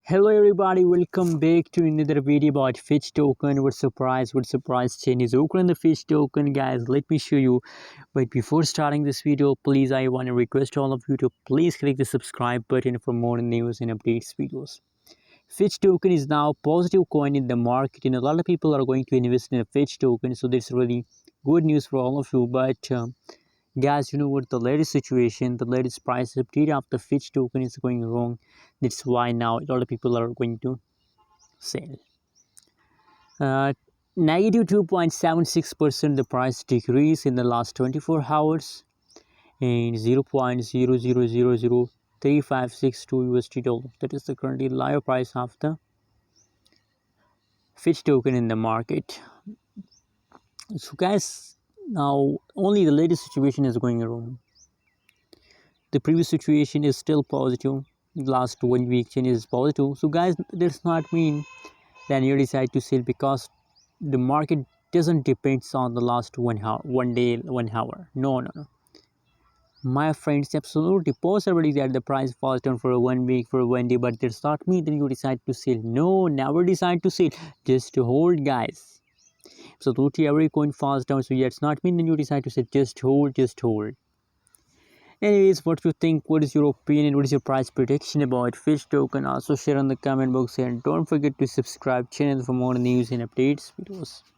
Hello everybody, welcome back to another video about Feg Token. What surprise chain is open the Feg Token, guys. Let me show you. But before starting this video, please, I want to request all of you to please click the subscribe button for more news and updates videos. Feg Token is now positive coin in the market, and a lot of people are going to invest in a Feg Token, so that's really good news for all of you. But guys, you know what, the latest situation, the latest price update of the Feg Token is going wrong. That's why now a lot of people are going to sell. Negative 2.76% the price decrease in the last 24 hours, and 0.00003562 USD dollar. That is the currently live price of the Feg Token in the market. So guys, now only the latest situation is going wrong. The previous situation is still positive. Last 1 week change is positive. So guys, does not mean that you decide to sell, because the market doesn't depend on the last 1 hour, 1 day, 1 hour. No. My friends, absolutely possibility that the price falls down for 1 week, for 1 day, but does not mean that you decide to sell. No, never decide to sell. Just hold, guys. So totally every coin falls down, so yeah, it's not mean that you decide to sell. Just hold, just hold. Anyways, what you think? What is your opinion? What is your price prediction about Feg Token? Also share on the comment box, and don't forget to subscribe channel for more news and updates videos.